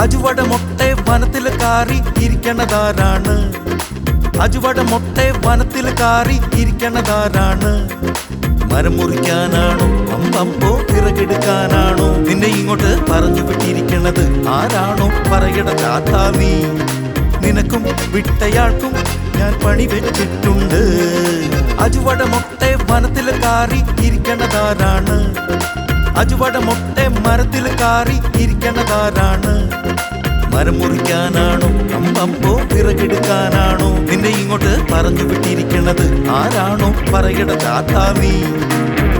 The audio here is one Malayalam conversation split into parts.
അജുവട മൊട്ടെ വനത്തിൽ കാറി ഇരിക്കണതാരാണ്? അജുവട മൊട്ടെ വനത്തിൽ കാറി ഇരിക്കണതാരാണ്? മരം മുറിക്കാനാണോ അമ്പമ്പോ പിറകെടുക്കാനാണോ നിന്നെ ഇങ്ങോട്ട് പറഞ്ഞു വിട്ടിരിക്കണത് ആരാണോ? പറയട ചാത്താ നീ. നിനക്കും വിട്ടയാൾക്കും ഞാൻ പണി വെച്ചിട്ടുണ്ട്. അജുവട മൊട്ടെ വനത്തിൽ കാറി ഇരിക്കണതാരാണ്? അജുവട മൊട്ടെ മരത്തിൽ കാറി ഇരിക്കണതാരാണ്? മരം മുറിക്കാനാണോ അമ്പമ്പോ പിറകെടുക്കാനാണോ നിന്നെ ഇങ്ങോട്ട് പറഞ്ഞു വിട്ടിരിക്കണത് ആരാണോ? പറയട ചാത്താ നീ.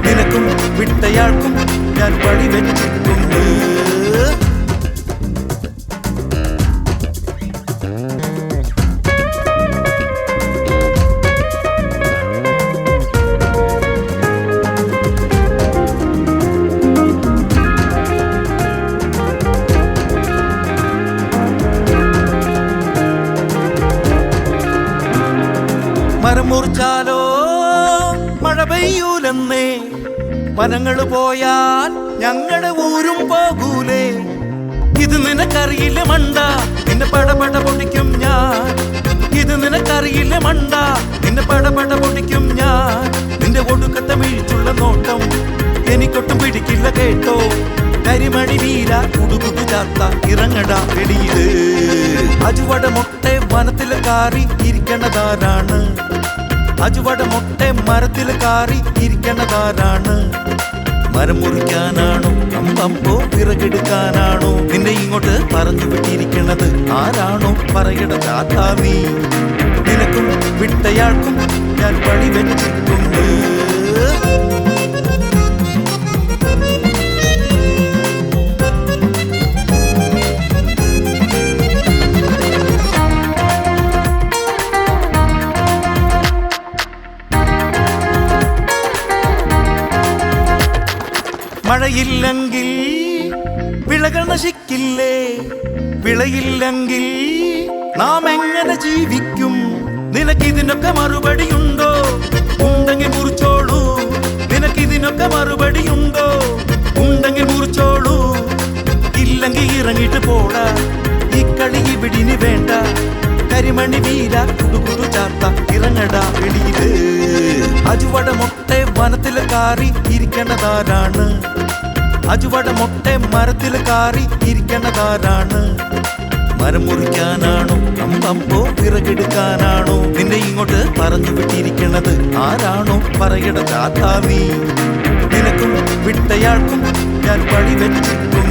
നിനക്കും വിട്ടയാൾക്കും ഞാൻ പണി വെച്ചിട്ടുണ്ട്. മരം മുറിച്ചാലോ മഴ പെയ്യൂലെന്നേ, വനങ്ങള് പോയാൽ ഞങ്ങളുടെ ഊരും പോകൂലേ. ഇത് നിനക്കറിയില്ല മണ്ട, നിന്നെ പടപട പൊടിക്കും ഞാൻ. ഇത് നിനക്കറിയില്ല മണ്ട, നിന്നെ പടപട പൊടിക്കും ഞാൻ. നിന്റെ ഒടുക്കത്തെ വീഴ്ചുള്ള നോട്ടം എനിക്കൊട്ടും പിടിക്കില്ല കേട്ടോ. കരിമണി വീര കുടുകുടു ചാത്ത ഇറങ്ങടാ വെളിയില്. അജുവട മൊട്ടെ വനത്തിൽ കാറി ഇരിക്കണതാരാണ്? അജുവട മൊട്ടെ മരത്തിൽ കാറി ഇരിക്കണതാരാണ്? മരം മുറിക്കാനാണോ അമ്പമ്പോ പിറകെടുക്കാനാണോ നിന്നെ ഇങ്ങോട്ട് പറഞ്ഞു വിട്ടിരിക്കണത് ആരാണോ? പറയട ചാത്താ നീ. നിനക്കും വിട്ടയാൾക്കും ഞാൻ പണി വെച്ചിട്ടുണ്ട്. മഴയില്ലെങ്കിൽ വിളകൾ നശിക്കില്ലേ? വിളയില്ലെങ്കിൽ നാം എങ്ങനെ ജീവിക്കും? നിനക്കിതിനൊക്കെ മറുപടിയുണ്ടോ? ഉണ്ടെങ്കിൽ മുറിച്ചോളൂ. നിനക്കിതിനൊക്കെ മറുപടിയുണ്ടോ? ഉണ്ടെങ്കിൽ മുറിച്ചോളൂ. ഇല്ലെങ്കിൽ ഇറങ്ങിട്ട് പോടാ, ഈ കളി ഇവിടിനി വേണ്ട. കരിമണി വീര കുടുകുടു ചാത്ത ഇറങ്ങടാ വെളിയില്. അജുവട മൊട്ടെ വനത്തിൽ കാറി ഇരിക്കണതാരാണ്? അജുവട മൊട്ടെ മരത്തിൽ കാറി ഇരിക്കണതാരാണ്? മരം മുറിക്കാനാണോ അമ്പമ്പോ പിറകെടുക്കാനാണോ നിന്നെ ഇങ്ങോട്ട് പറഞ്ഞു വിട്ടിരിക്കണത് ആരാണോ? പറയട ചാത്താ നീ. നിനക്കും വിട്ടയാൾക്കും ഞാൻ പണി വെച്ചിട്ടുണ്ട്.